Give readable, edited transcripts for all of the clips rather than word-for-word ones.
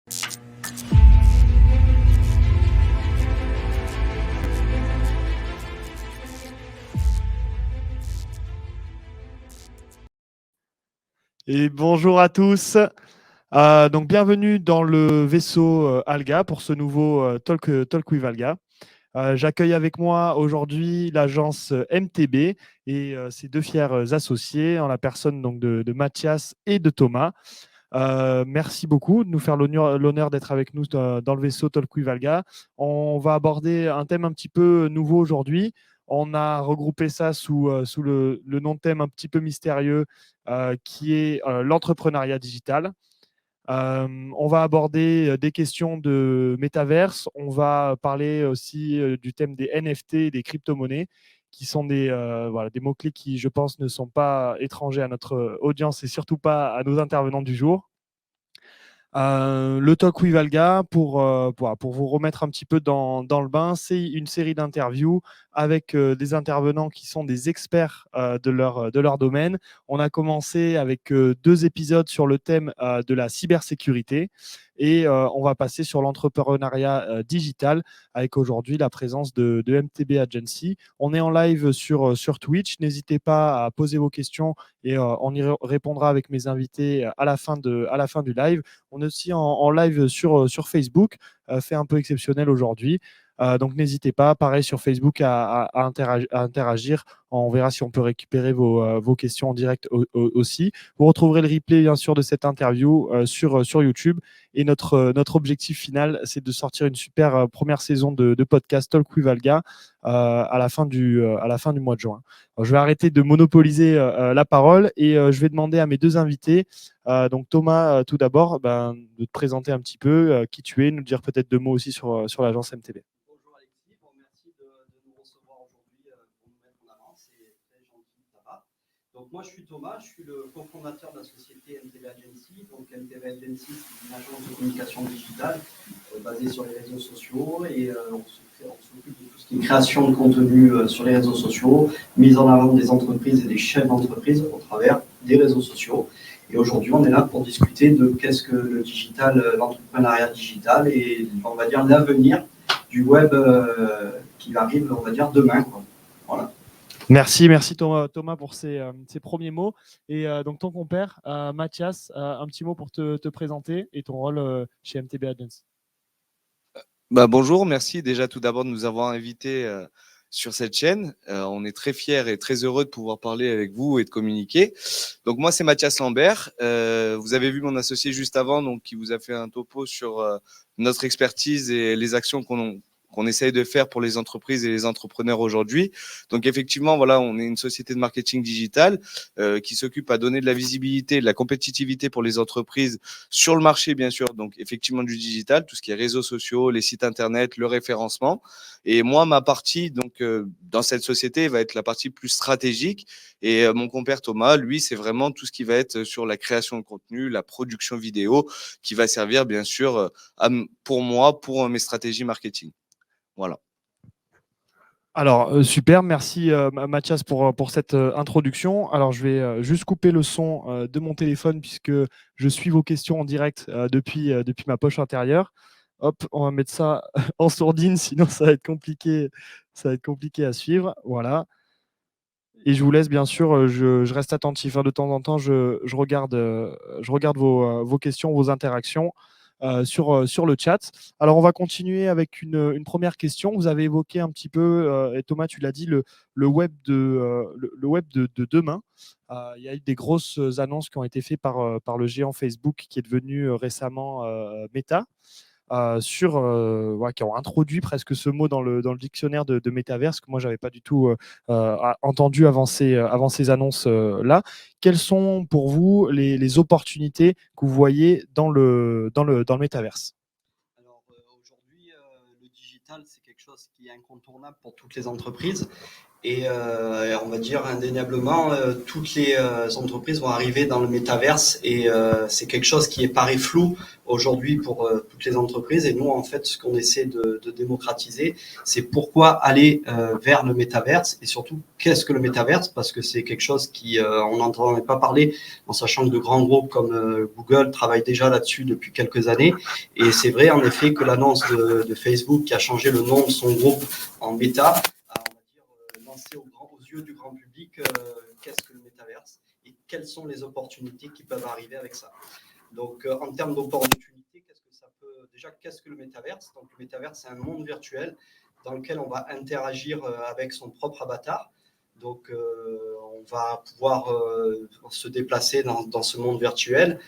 Et bonjour à tous. Donc bienvenue dans le vaisseau Alga pour ce nouveau Talk with Alga. J'accueille avec moi aujourd'hui l'agence MTB et ses deux fiers associés en la personne donc de Mathias et de Thomas. Merci beaucoup de nous faire l'honneur d'être avec nous dans le vaisseau Talk with Alga. On va aborder un thème un petit peu nouveau aujourd'hui. On a regroupé ça sous le nom de thème un petit peu mystérieux qui est l'entrepreneuriat digital. On va aborder des questions de métaverse. On va parler aussi du thème des NFT et des crypto-monnaies, qui sont des mots-clés qui, je pense, ne sont pas étrangers à notre audience et surtout pas à nos intervenants du jour. Le Talk with Valga, pour vous remettre un petit peu dans le bain, c'est une série d'interviews avec des intervenants qui sont des experts de leur domaine. On a commencé avec 2 épisodes sur le thème de la cybersécurité et on va passer sur l'entrepreneuriat digital avec aujourd'hui la présence de MTB Agency. On est en live sur Twitch. N'hésitez pas à poser vos questions et on y répondra avec mes invités à la fin du live. On est aussi en live sur Facebook, fait un peu exceptionnel aujourd'hui. Donc n'hésitez pas, pareil sur Facebook, à interagir. On verra si on peut récupérer vos questions en direct aussi. Vous retrouverez le replay bien sûr de cette interview sur YouTube. Et notre objectif final, c'est de sortir une super première saison de podcast Talk with Valga à la fin du mois de juin. Alors, je vais arrêter de monopoliser la parole et je vais demander à mes deux invités, donc Thomas, tout d'abord, de te présenter un petit peu qui tu es, nous dire peut-être 2 mots aussi sur l'agence MTB. Bonjour Alexis, merci de nous recevoir aujourd'hui pour nous mettre en avant, c'est très gentil de ta part. Donc moi je suis Thomas, je suis le cofondateur de la société MTB Agency. Donc MTB Agency, c'est une agence de communication digitale basée sur les réseaux sociaux et on s'occupe de tout ce qui est création de contenu sur les réseaux sociaux, mise en avant des entreprises et des chefs d'entreprise au travers des réseaux sociaux. Et aujourd'hui, on est là pour discuter de qu'est-ce que le digital, l'entrepreneuriat digital et on va dire l'avenir du web qui arrive, on va dire, demain, quoi. Voilà. Merci Thomas pour ces premiers mots. Et donc ton compère, Mathias, un petit mot pour te présenter et ton rôle chez MTB Agency. Bonjour, merci déjà tout d'abord de nous avoir invités sur cette chaîne. On est très fiers et très heureux de pouvoir parler avec vous et de communiquer. Donc moi, c'est Mathias Lambert. Vous avez vu mon associé juste avant, donc qui vous a fait un topo sur notre expertise et les actions qu'on essaye de faire pour les entreprises et les entrepreneurs aujourd'hui. Donc effectivement, voilà, on est une société de marketing digital qui s'occupe à donner de la visibilité, de la compétitivité pour les entreprises sur le marché, bien sûr. Donc effectivement du digital, tout ce qui est réseaux sociaux, les sites internet, le référencement. Et moi, ma partie donc dans cette société va être la partie plus stratégique. Et mon compère Thomas, lui, c'est vraiment tout ce qui va être sur la création de contenu, la production vidéo, qui va servir bien sûr pour moi, pour mes stratégies marketing. Voilà. Alors, super, merci Mathias pour cette introduction. Alors, je vais juste couper le son de mon téléphone puisque je suis vos questions en direct depuis ma poche intérieure. Hop, on va mettre ça en sourdine, sinon ça va être compliqué à suivre. Voilà. Et je vous laisse, bien sûr, je reste attentif. De temps en temps, je regarde vos questions, vos interactions sur le chat. Alors, on va continuer avec une première question. Vous avez évoqué un petit peu, et Thomas, tu l'as dit, le web de demain. Il y a eu des grosses annonces qui ont été faites par le géant Facebook qui est devenu récemment Meta. Qui ont introduit presque ce mot dans le dictionnaire de métaverse que moi j'avais pas du tout entendu avant ces annonces là. Quelles sont pour vous les opportunités que vous voyez dans le métaverse? Alors aujourd'hui, le digital, c'est quelque chose qui est incontournable pour toutes les entreprises. Et on va dire indéniablement, toutes les entreprises vont arriver dans le métaverse et c'est quelque chose qui paraît flou aujourd'hui pour toutes les entreprises. Et nous, en fait, ce qu'on essaie de démocratiser, c'est pourquoi aller vers le métaverse et surtout qu'est-ce que le métaverse, parce que c'est quelque chose qui on n'entendait pas parler, en sachant que de grands groupes comme Google travaillent déjà là-dessus depuis quelques années. Et c'est vrai, en effet, que l'annonce de Facebook qui a changé le nom de son groupe en Meta, aux yeux du grand public qu'est-ce que le métaverse et quelles sont les opportunités qui peuvent arriver avec ça. Donc, en termes d'opportunités, qu'est-ce que le métaverse? Donc, le métaverse, c'est un monde virtuel dans lequel on va interagir avec son propre avatar. Donc, on va pouvoir se déplacer dans ce monde virtuel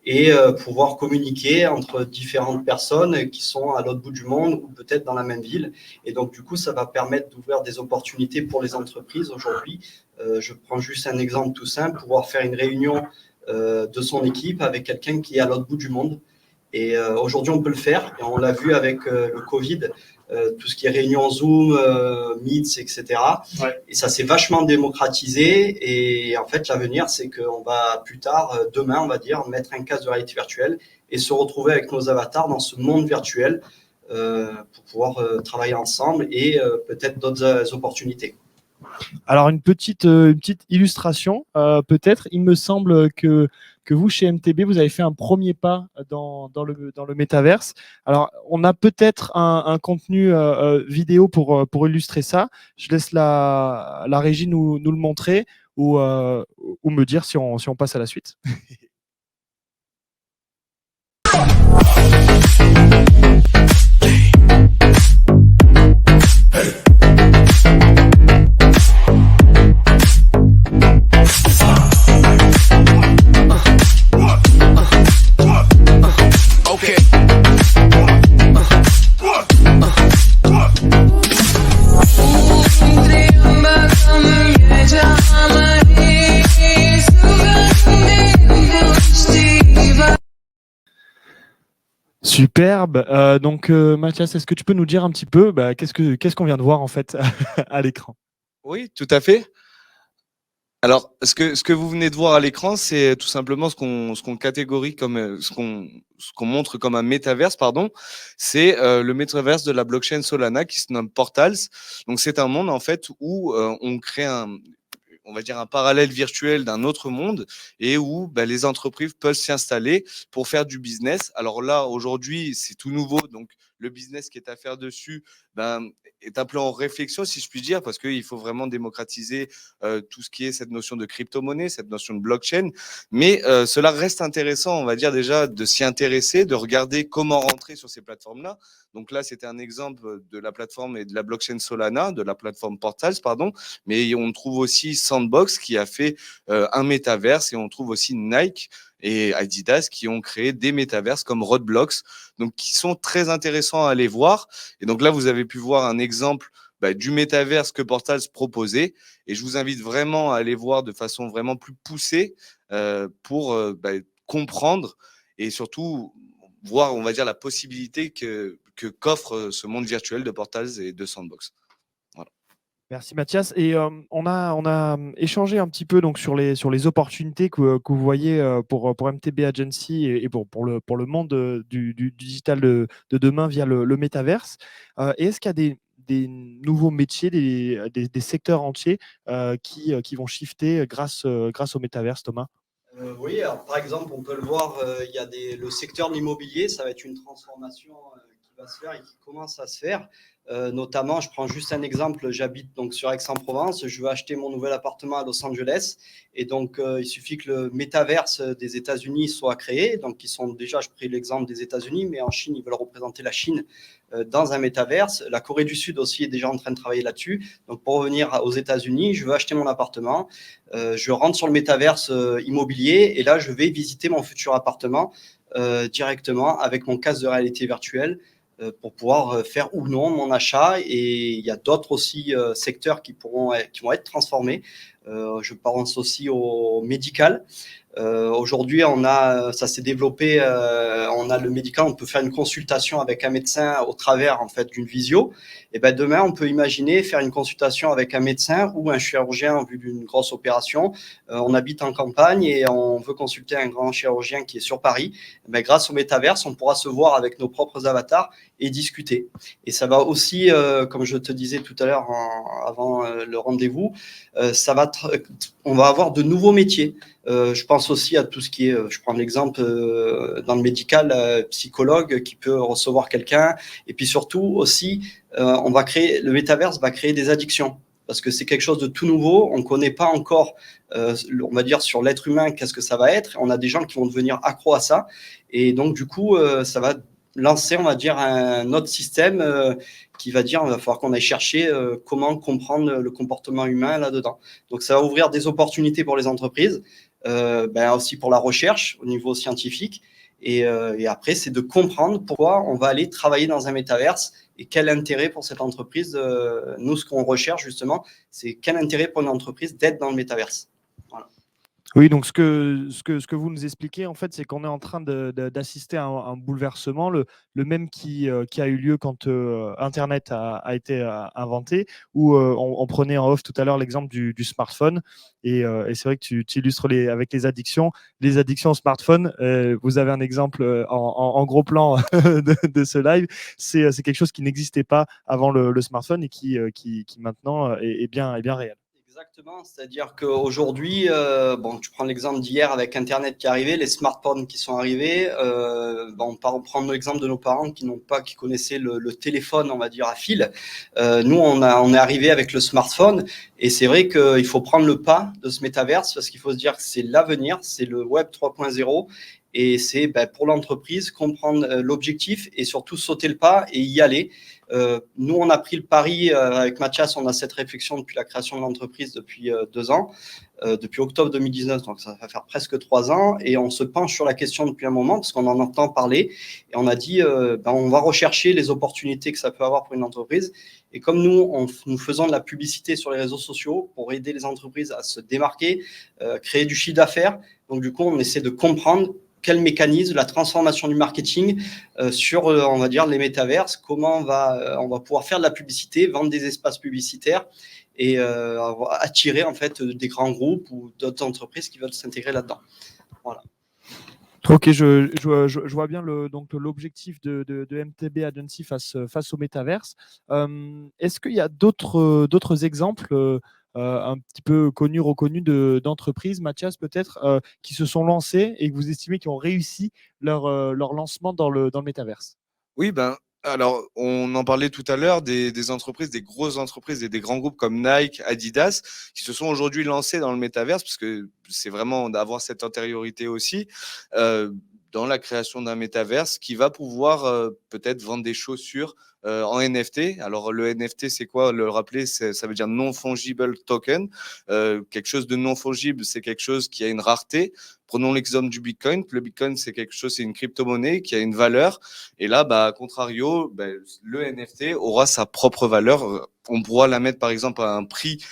et pouvoir communiquer entre différentes personnes qui sont à l'autre bout du monde ou peut-être dans la même ville. Et donc, du coup, ça va permettre d'ouvrir des opportunités pour les entreprises aujourd'hui. Je prends juste un exemple tout simple, pouvoir faire une réunion de son équipe avec quelqu'un qui est à l'autre bout du monde. Et aujourd'hui, on peut le faire. Et on l'a vu avec le Covid, tout ce qui est réunion Zoom, Meets, etc. Ouais. Et ça s'est vachement démocratisé. Et en fait, l'avenir, c'est qu'on va plus tard, demain, on va dire, mettre un casque de réalité virtuelle et se retrouver avec nos avatars dans ce monde virtuel pour pouvoir travailler ensemble et peut-être d'autres opportunités. Alors, une petite illustration, peut-être. Il me semble que vous, chez MTB, vous avez fait un premier pas dans le métaverse. Alors, on a peut-être un contenu vidéo pour illustrer ça. Je laisse la régie nous le montrer ou me dire si on passe à la suite. Superbe. Donc, Mathias, est-ce que tu peux nous dire un petit peu qu'est-ce qu'on vient de voir en fait à l'écran? Oui, tout à fait. Alors, ce que vous venez de voir à l'écran, c'est tout simplement ce qu'on catégorise comme ce qu'on montre comme un métaverse, pardon. C'est le métaverse de la blockchain Solana qui se nomme Portals. Donc, c'est un monde en fait où on crée on va dire un parallèle virtuel d'un autre monde et où les entreprises peuvent s'y installer pour faire du business. Alors là, aujourd'hui, c'est tout nouveau, donc le business qui est à faire dessus est un peu en réflexion, si je puis dire, parce qu'il faut vraiment démocratiser tout ce qui est cette notion de crypto-monnaie, cette notion de blockchain. Mais cela reste intéressant, on va dire déjà, de s'y intéresser, de regarder comment rentrer sur ces plateformes-là. Donc là, c'était un exemple de la plateforme et de la blockchain Solana, de la plateforme Portals, pardon. Mais on trouve aussi Sandbox qui a fait un métaverse et on trouve aussi Nike et Adidas qui ont créé des métaverses comme Roblox, donc qui sont très intéressants à aller voir. Et donc là, vous avez pu voir un exemple du métaverse que Portals proposait. Et je vous invite vraiment à aller voir de façon vraiment plus poussée pour comprendre et surtout voir, on va dire, la possibilité qu'offre ce monde virtuel de Portals et de Sandbox. Voilà. Merci Mathias. Et on a échangé un petit peu donc, sur les opportunités que vous voyez pour MTB Agency et pour le monde du digital de demain via le métaverse. Et est-ce qu'il y a des nouveaux métiers, des secteurs entiers qui vont shifter grâce au métaverse, Thomas? Oui, alors, par exemple, on peut le voir, il y a le secteur de l'immobilier, ça va être une transformation qui va se faire et qui commence à se faire. Notamment, je prends juste un exemple, j'habite donc sur Aix-en-Provence, je veux acheter mon nouvel appartement à Los Angeles et donc il suffit que le métaverse des États-Unis soit créé. Donc, ils sont déjà, je pris l'exemple des États-Unis, mais en Chine, ils veulent représenter la Chine dans un métaverse. La Corée du Sud aussi est déjà en train de travailler là-dessus. Donc, pour revenir aux États-Unis, je veux acheter mon appartement, je rentre sur le métaverse immobilier et là, je vais visiter mon futur appartement directement avec mon casque de réalité virtuelle pour pouvoir faire ou non mon achat. Et il y a d'autres aussi secteurs qui vont être transformés. Je pense aussi au médical. Aujourd'hui, ça s'est développé, on a le médicament, on peut faire une consultation avec un médecin au travers en fait d'une visio. Et ben demain, on peut imaginer faire une consultation avec un médecin ou un chirurgien en vue d'une grosse opération. On habite en campagne et on veut consulter un grand chirurgien qui est sur Paris. Et ben, grâce au métaverse, on pourra se voir avec nos propres avatars et discuter. Et ça va aussi, comme je te disais tout à l'heure avant le rendez-vous, on va avoir de nouveaux métiers. Je pense aussi à tout ce qui est, je prends l'exemple dans le médical, psychologue qui peut recevoir quelqu'un. Et puis surtout aussi, le métaverse va créer des addictions. Parce que c'est quelque chose de tout nouveau, on ne connaît pas encore, on va dire, sur l'être humain, qu'est-ce que ça va être. On a des gens qui vont devenir accros à ça. Et donc, du coup, ça va lancer, on va dire, un autre système qui va dire, il va falloir qu'on aille chercher comment comprendre le comportement humain là-dedans. Donc, ça va ouvrir des opportunités pour les entreprises, aussi pour la recherche au niveau scientifique. Et après, c'est de comprendre pourquoi on va aller travailler dans un métaverse et quel intérêt pour cette entreprise. Nous, ce qu'on recherche justement, c'est quel intérêt pour une entreprise d'être dans le métaverse. Voilà. Oui, donc ce que vous nous expliquez, en fait, c'est qu'on est en train d'assister à un bouleversement, le même qui a eu lieu quand Internet a été inventé, où on prenait en off tout à l'heure l'exemple du smartphone. Et c'est vrai que tu illustres avec les addictions au smartphone. Vous avez un exemple en gros plan de ce live. C'est quelque chose qui n'existait pas avant le smartphone et qui maintenant est bien réel. Exactement, c'est-à-dire qu'aujourd'hui, tu prends l'exemple d'hier avec Internet qui est arrivé, les smartphones qui sont arrivés. On prend l'exemple de nos parents qui connaissaient le téléphone, on va dire, à fil. Nous, on est arrivé avec le smartphone, et c'est vrai qu'il faut prendre le pas de ce métaverse parce qu'il faut se dire que c'est l'avenir, c'est le web 3.0. Et c'est pour l'entreprise comprendre l'objectif et surtout sauter le pas et y aller. Nous, on a pris le pari avec Mathias, on a cette réflexion depuis la création de l'entreprise depuis 2 ans, depuis octobre 2019, donc ça va faire presque 3 ans, et on se penche sur la question depuis un moment parce qu'on en entend parler, et on a dit on va rechercher les opportunités que ça peut avoir pour une entreprise. Et comme nous faisons de la publicité sur les réseaux sociaux pour aider les entreprises à se démarquer, créer du chiffre d'affaires, donc du coup, on essaie de comprendre quel mécanisme, la transformation du marketing sur, on va dire, les métaverses, comment on va pouvoir faire de la publicité, vendre des espaces publicitaires et attirer en fait des grands groupes ou d'autres entreprises qui veulent s'intégrer là-dedans. Voilà. Ok, je vois bien l'objectif de MTB Agency face au métaverse. Est-ce qu'il y a d'autres exemples un petit peu reconnus d'entreprises, Mathias peut-être, qui se sont lancées et que vous estimez qui ont réussi leur lancement dans le métaverse? Oui, alors on en parlait tout à l'heure des entreprises, des grosses entreprises et des grands groupes comme Nike, Adidas, qui se sont aujourd'hui lancés dans le métaverse, parce que c'est vraiment d'avoir cette antériorité aussi, dans la création d'un métaverse qui va pouvoir peut-être vendre des chaussures en NFT. Alors le NFT, c'est quoi? Le rappeler, ça veut dire non-fungible token. Quelque chose de non-fungible, c'est quelque chose qui a une rareté. Prenons l'exemple du Bitcoin. Le Bitcoin, c'est une crypto-monnaie qui a une valeur. Et là, à contrario, le NFT aura sa propre valeur. On pourra la mettre, par exemple, à un prix,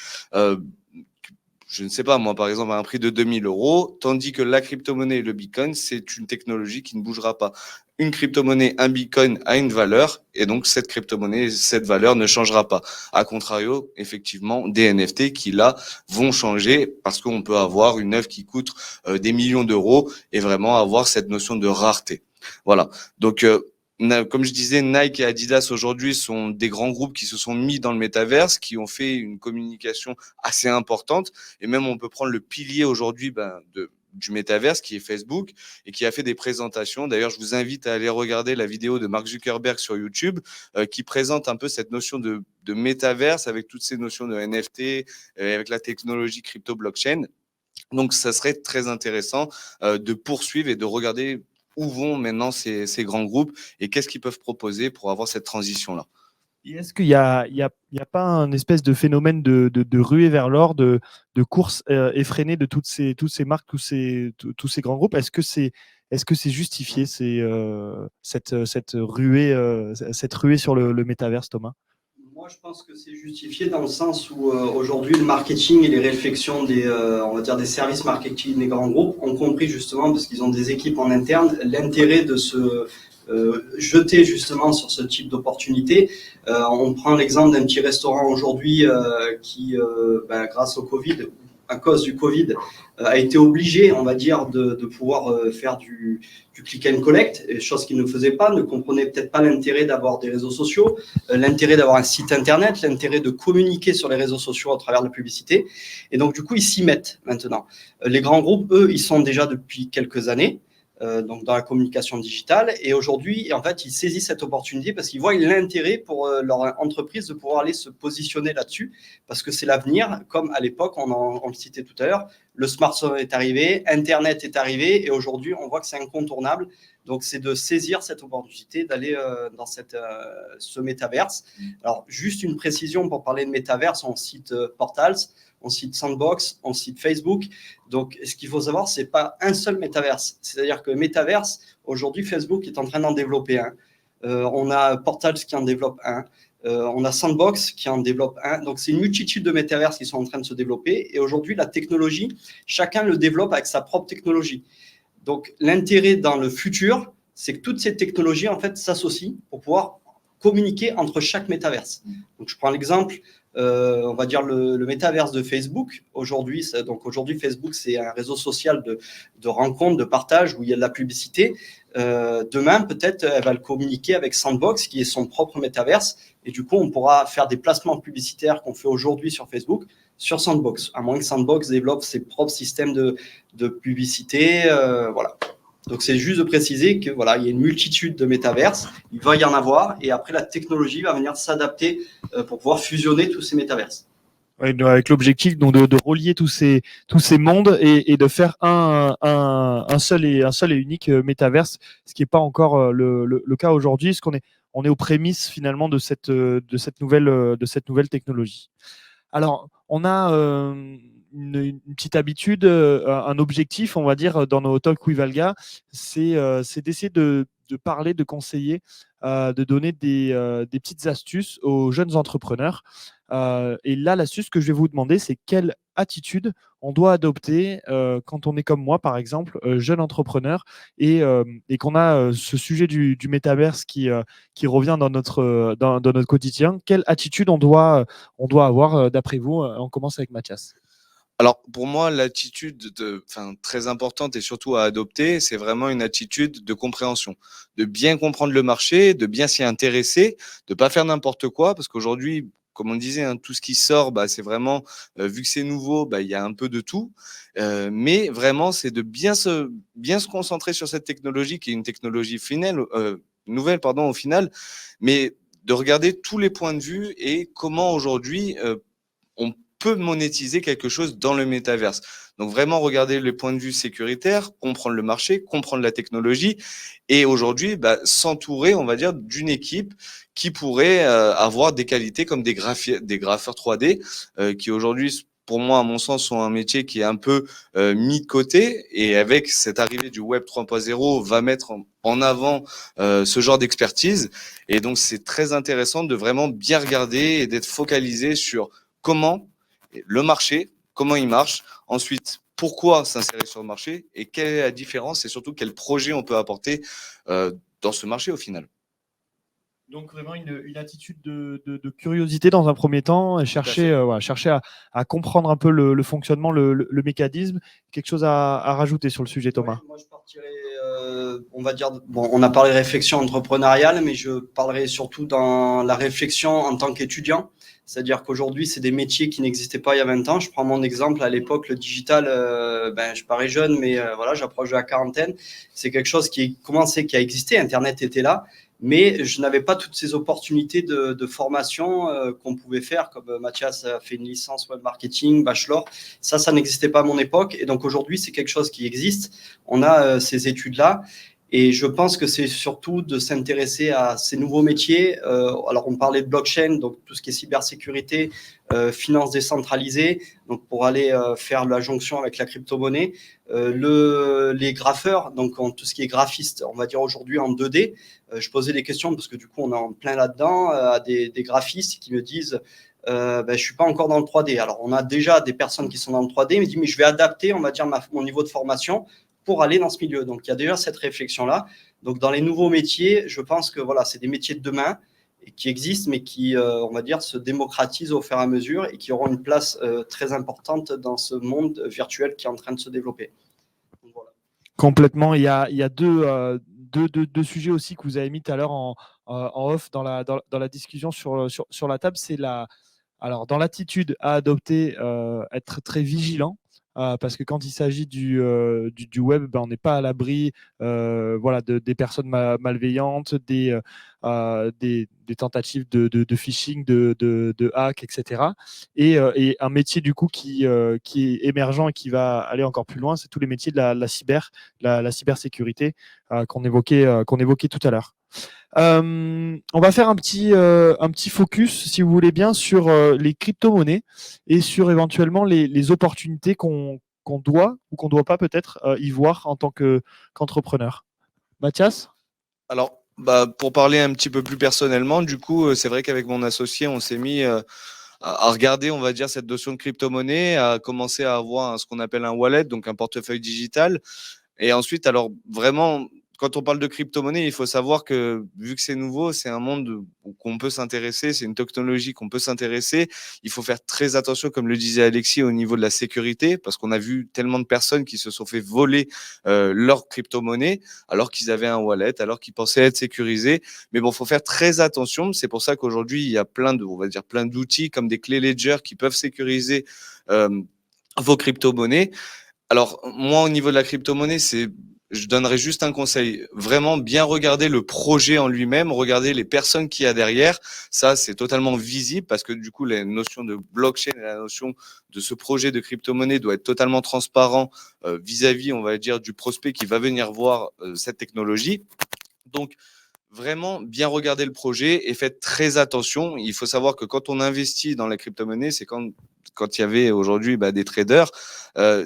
je ne sais pas, moi, par exemple, à un prix de 2 000 €, tandis que la crypto-monnaie et le Bitcoin, c'est une technologie qui ne bougera pas. Une crypto-monnaie, un Bitcoin a une valeur, et donc cette crypto-monnaie, cette valeur ne changera pas. À contrario, effectivement, des NFT qui, là, vont changer parce qu'on peut avoir une œuvre qui coûte des millions d'euros et vraiment avoir cette notion de rareté. Voilà. Donc, comme je disais, Nike et Adidas aujourd'hui sont des grands groupes qui se sont mis dans le métaverse, qui ont fait une communication assez importante. Et même, on peut prendre le pilier aujourd'hui du métaverse, qui est Facebook, et qui a fait des présentations. D'ailleurs, je vous invite à aller regarder la vidéo de Mark Zuckerberg sur YouTube, qui présente un peu cette notion de métaverse avec toutes ces notions de NFT, avec la technologie crypto-blockchain. Donc, ça serait très intéressant de poursuivre et de regarder où vont maintenant ces grands groupes et qu'est-ce qu'ils peuvent proposer pour avoir cette transition-là. Et est-ce qu'il y a pas un espèce de phénomène de ruée vers l'or, de course effrénée de toutes ces marques, tous ces grands groupes? Est-ce que c'est justifié, cette ruée sur le métaverse, Thomas? moi, je pense que c'est justifié dans le sens où aujourd'hui, le marketing et les réflexions on va dire des services marketing des grands groupes ont compris justement, parce qu'ils ont des équipes en interne, l'intérêt de se jeter justement sur ce type d'opportunité. On prend l'exemple d'un petit restaurant aujourd'hui qui, grâce au Covid, à cause du Covid, a été obligé, on va dire, de pouvoir faire du click and collect, chose qu'il ne faisait pas, ne comprenait peut-être pas l'intérêt d'avoir des réseaux sociaux, l'intérêt d'avoir un site internet, l'intérêt de communiquer sur les réseaux sociaux à travers la publicité. Et donc, du coup, ils s'y mettent maintenant. Les grands groupes, eux, ils sont déjà depuis quelques années donc dans la communication digitale. Et aujourd'hui, en fait, ils saisissent cette opportunité parce qu'ils voient l'intérêt pour leur entreprise de pouvoir aller se positionner là-dessus, parce que c'est l'avenir. Comme à l'époque, on le citait tout à l'heure, le smartphone est arrivé, Internet est arrivé, et aujourd'hui, on voit que c'est incontournable. Donc, c'est de saisir cette opportunité d'aller dans ce métaverse. Alors, juste une précision pour parler de métaverse, on cite Portals, on cite Sandbox, on cite Facebook. Donc, ce qu'il faut savoir, c'est pas un seul métaverse. C'est-à-dire que métaverse, aujourd'hui, Facebook est en train d'en développer un. On a Portals qui en développe un. On a Sandbox qui en développe un. Donc, c'est une multitude de métaverses qui sont en train de se développer. Et aujourd'hui, la technologie, chacun le développe avec sa propre technologie. Donc, l'intérêt dans le futur, c'est que toutes ces technologies, en fait, s'associent pour pouvoir communiquer entre chaque métaverse. Donc, je prends l'exemple, on va dire le métaverse de Facebook. Aujourd'hui, Facebook, c'est un réseau social de rencontres, de partage, où il y a de la publicité. Demain, peut-être, elle va le communiquer avec Sandbox, qui est son propre métaverse. Et du coup, on pourra faire des placements publicitaires qu'on fait aujourd'hui sur Facebook, sur Sandbox, à moins que Sandbox développe ses propres systèmes de publicité. Voilà. Donc, c'est juste de préciser que voilà, il y a une multitude de métaverses, il va y en avoir, et après, la technologie va venir s'adapter pour pouvoir fusionner tous ces métaverses. Ouais, avec l'objectif donc de relier tous ces mondes et de faire un seul et unique métaverse, ce qui n'est pas encore le cas aujourd'hui, parce on est aux prémices finalement de cette nouvelle technologie. Alors, on a une petite habitude, un objectif, on va dire, dans nos talks with Valga, c'est d'essayer de parler, de conseiller, de donner des petites astuces aux jeunes entrepreneurs. Et là, l'astuce que je vais vous demander, c'est quelle attitude on doit adopter quand on est comme moi, par exemple, jeune entrepreneur, et qu'on a ce sujet du métaverse qui revient dans notre quotidien. Quelle attitude on doit avoir, d'après vous? On commence avec Mathias. Alors, pour moi, l'attitude très importante et surtout à adopter, c'est vraiment une attitude de compréhension, de bien comprendre le marché, de bien s'y intéresser, de pas faire n'importe quoi, parce qu'aujourd'hui, comme on disait, hein, tout ce qui sort, c'est vraiment, vu que c'est nouveau, il y a un peu de tout. Mais vraiment, c'est de bien se concentrer sur cette technologie qui est une technologie nouvelle, pardon, au final, mais de regarder tous les points de vue et comment aujourd'hui on peut monétiser quelque chose dans le métaverse. Donc vraiment regarder les points de vue sécuritaires, comprendre le marché, comprendre la technologie et aujourd'hui s'entourer, on va dire, d'une équipe qui pourrait avoir des qualités comme des graffeurs 3D qui aujourd'hui, pour moi, à mon sens, sont un métier qui est un peu mis de côté et avec cette arrivée du Web 3.0 va mettre en avant ce genre d'expertise. Et donc, c'est très intéressant de vraiment bien regarder et d'être focalisé sur comment le marché, comment il marche. Ensuite, pourquoi s'insérer sur le marché et quelle est la différence et surtout quel projet on peut apporter dans ce marché au final. Donc vraiment une attitude de curiosité dans un premier temps, et chercher à comprendre un peu le fonctionnement, le mécanisme. Quelque chose à rajouter sur le sujet, Thomas? Moi, je partirais, on va dire, on a parlé réflexion entrepreneuriale, mais je parlerai surtout dans la réflexion en tant qu'étudiant. C'est-à-dire qu'aujourd'hui, c'est des métiers qui n'existaient pas il y a 20 ans. Je prends mon exemple, à l'époque, le digital, je parais jeune, mais voilà, j'approche de la quarantaine. C'est quelque chose qui a existé, Internet était là, mais je n'avais pas toutes ces opportunités de formation qu'on pouvait faire, comme Mathias a fait une licence web marketing, bachelor. Ça n'existait pas à mon époque. Et donc aujourd'hui, c'est quelque chose qui existe. On a ces études-là. Et je pense que c'est surtout de s'intéresser à ces nouveaux métiers. Alors, on parlait de blockchain, donc tout ce qui est cybersécurité, finance décentralisée, donc pour aller faire la jonction avec la crypto-monnaie. Les graffeurs, donc tout ce qui est graphiste, on va dire aujourd'hui en 2D. Je posais des questions parce que du coup, on est en plein là-dedans, à des graphistes qui me disent je ne suis pas encore dans le 3D. Alors, on a déjà des personnes qui sont dans le 3D, mais disent, mais je vais adapter, on va dire, mon niveau de formation pour aller dans ce milieu. Donc, il y a déjà cette réflexion-là. Donc, dans les nouveaux métiers, je pense que voilà, c'est des métiers de demain qui existent, mais qui, on va dire, se démocratisent au fur et à mesure et qui auront une place très importante dans ce monde virtuel qui est en train de se développer. Donc, voilà. Complètement. Il y a deux sujets aussi que vous avez mis tout à l'heure en off dans la discussion sur la table. C'est alors, dans l'attitude à adopter, être très vigilant. Parce que quand il s'agit du web, on n'est pas à l'abri voilà, des personnes malveillantes, des tentatives de phishing, de hack, etc. Et un métier du coup qui est émergent et qui va aller encore plus loin, c'est tous les métiers de la cybersécurité qu'on évoquait tout à l'heure. On va faire un petit focus, si vous voulez bien, sur les crypto-monnaies et sur éventuellement les opportunités qu'on doit ou qu'on ne doit pas peut-être y voir en tant qu'entrepreneur. Mathias ? Alors, pour parler un petit peu plus personnellement, du coup, c'est vrai qu'avec mon associé, on s'est mis à regarder, on va dire, cette notion de crypto-monnaie, à commencer à avoir ce qu'on appelle un wallet, donc un portefeuille digital. Et ensuite, alors vraiment, quand on parle de crypto-monnaie, il faut savoir que vu que c'est nouveau, c'est un monde qu'on peut s'intéresser, c'est une technologie qu'on peut s'intéresser. Il faut faire très attention, comme le disait Alexis, au niveau de la sécurité, parce qu'on a vu tellement de personnes qui se sont fait voler leur crypto-monnaie alors qu'ils avaient un wallet, alors qu'ils pensaient être sécurisés. Mais bon, faut faire très attention. C'est pour ça qu'aujourd'hui, il y a on va dire, plein d'outils comme des clés Ledger qui peuvent sécuriser vos crypto-monnaies. Alors, moi, au niveau de la crypto-monnaie, je donnerais juste un conseil. Vraiment bien regarder le projet en lui-même, regarder les personnes qu'il y a derrière. Ça, c'est totalement visible parce que du coup, la notion de blockchain et la notion de ce projet de crypto-monnaie doit être totalement transparent vis-à-vis, on va dire, du prospect qui va venir voir cette technologie. Donc, vraiment bien regarder le projet et faites très attention. Il faut savoir que quand on investit dans la crypto-monnaie, c'est quand il y avait aujourd'hui des traders,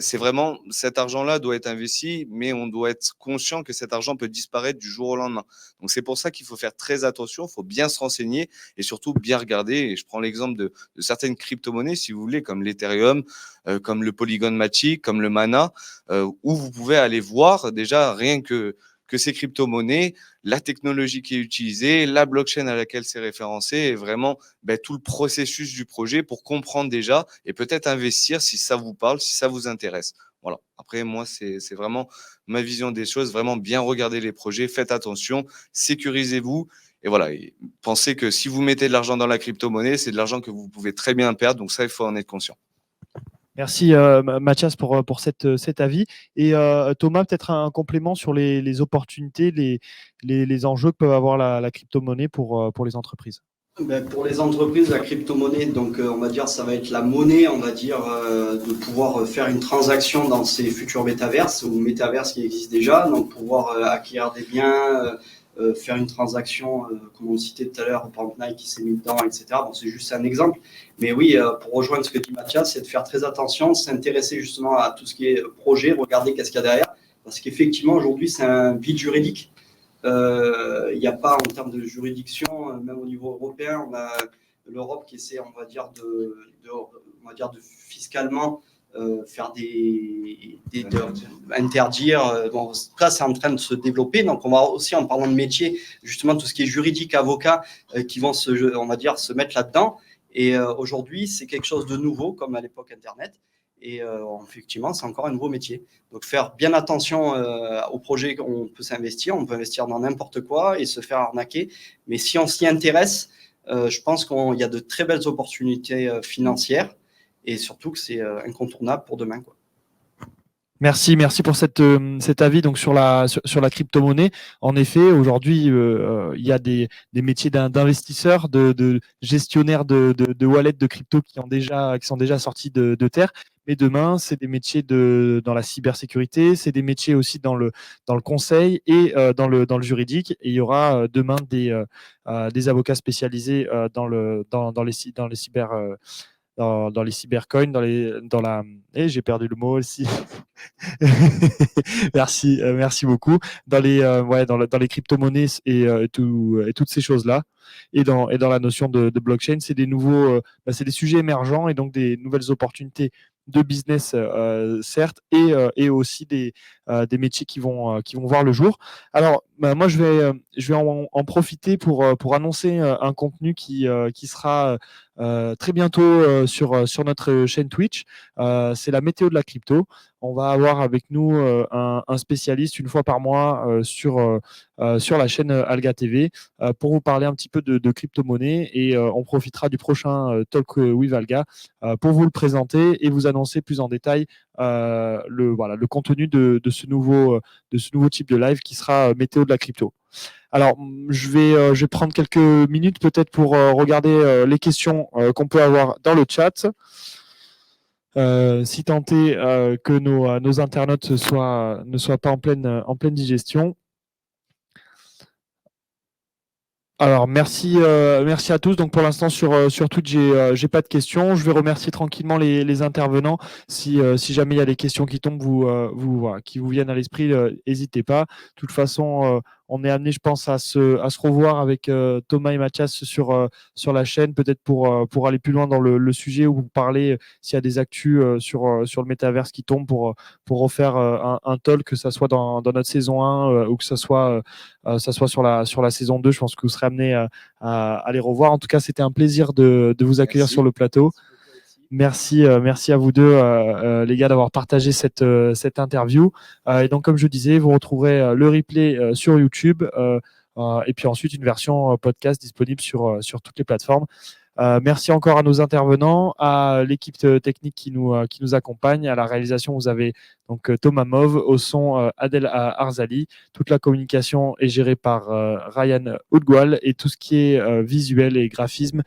c'est vraiment cet argent-là doit être investi, mais on doit être conscient que cet argent peut disparaître du jour au lendemain. Donc c'est pour ça qu'il faut faire très attention, il faut bien se renseigner et surtout bien regarder. Et je prends l'exemple de certaines crypto-monnaies, si vous voulez, comme l'Ethereum, comme le Polygon Matic, comme le Mana, où vous pouvez aller voir déjà rien que ces crypto-monnaies, la technologie qui est utilisée, la blockchain à laquelle c'est référencé et vraiment tout le processus du projet pour comprendre déjà et peut-être investir si ça vous parle, si ça vous intéresse. Voilà. Après, moi, c'est vraiment ma vision des choses. Vraiment bien regarder les projets, faites attention, sécurisez-vous. Et voilà, et pensez que si vous mettez de l'argent dans la crypto-monnaie, c'est de l'argent que vous pouvez très bien perdre. Donc ça, il faut en être conscient. Merci Mathias pour cet avis. Et Thomas, peut-être un complément sur les opportunités, les enjeux que peut avoir la crypto-monnaie pour les entreprises. Pour les entreprises, la crypto-monnaie, donc on va dire, ça va être la monnaie, on va dire, de pouvoir faire une transaction dans ces futurs métaverses ou métaverses qui existent déjà, donc pouvoir acquérir des biens, faire une transaction, comme on citait tout à l'heure, par exemple Nike qui s'est mis dedans, etc. Bon, c'est juste un exemple. Mais oui, pour rejoindre ce que dit Mathias, c'est de faire très attention, s'intéresser justement à tout ce qui est projet, regarder qu'est-ce qu'il y a derrière, parce qu'effectivement, aujourd'hui, c'est un vide juridique. Il n'y a pas, en termes de juridiction, même au niveau européen, on a l'Europe qui essaie, on va dire, de fiscalement faire interdire. Bon, ça, c'est en train de se développer. Donc, on va aussi, en parlant de métier, justement, tout ce qui est juridique, avocat, qui vont on va dire, se mettre là-dedans. Et aujourd'hui, c'est quelque chose de nouveau, comme à l'époque Internet. Et effectivement, c'est encore un nouveau métier. Donc, faire bien attention au projet qu'on peut s'investir. On peut investir dans n'importe quoi et se faire arnaquer. Mais si on s'y intéresse, je pense qu'il y a de très belles opportunités financières et surtout que c'est incontournable pour demain, quoi. Merci pour cet avis donc sur la crypto-monnaie. En effet, aujourd'hui, il y a des métiers d'investisseurs, de gestionnaires de wallets de crypto qui sont déjà sortis de terre. Mais demain, c'est des métiers dans la cybersécurité, c'est des métiers aussi dans le conseil et dans le juridique. Et il y aura demain des avocats spécialisés dans les cyber dans les cybercoins, j'ai perdu le mot aussi. Merci beaucoup. Dans les crypto-monnaies et toutes ces choses-là, et dans la notion de blockchain, c'est c'est des sujets émergents et donc des nouvelles opportunités de business, certes, et aussi des métiers qui vont voir le jour. Alors, moi, je vais en profiter pour annoncer un contenu qui sera très bientôt sur notre chaîne Twitch. C'est la météo de la crypto. On va avoir avec nous un spécialiste une fois par mois sur la chaîne Alga TV pour vous parler un petit peu de crypto-monnaie, et on profitera du prochain Talk with Alga pour vous le présenter et vous annoncer plus en détail le contenu de ce nouveau type de live qui sera météo de la crypto. Alors, je vais prendre quelques minutes peut-être pour regarder les questions qu'on peut avoir dans le chat. Si tant est que nos internautes ne soient pas en pleine digestion. Alors, merci à tous. Donc, pour l'instant, sur Twitch, j'ai pas de questions. Je vais remercier tranquillement les intervenants. Si jamais il y a des questions qui tombent, voilà, qui vous viennent à l'esprit, n'hésitez pas. De toute façon, on est amené, je pense, à se revoir avec Thomas et Mathias sur la chaîne, peut-être pour aller plus loin dans le sujet, ou pour parler s'il y a des actus sur le métaverse qui tombent, pour refaire un talk, que ça soit dans notre saison 1 ou que ça soit sur la saison 2. Je pense que vous serez amené à les revoir. En tout cas, c'était un plaisir de vous accueillir Merci. sur le plateau. Merci à vous deux, les gars, d'avoir partagé cette interview. Et donc, comme je disais, vous retrouverez le replay sur YouTube, et puis ensuite une version podcast disponible sur toutes les plateformes. Merci encore à nos intervenants, à l'équipe technique qui nous accompagne. À la réalisation, vous avez donc Thomas Mauve, au son Adèle Arzali. Toute la communication est gérée par Ryan Oudgoual, et tout ce qui est visuel et graphisme,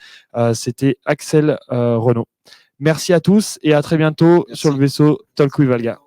c'était Axel Renaud. Merci à tous et à très bientôt sur le vaisseau Talk with Valga.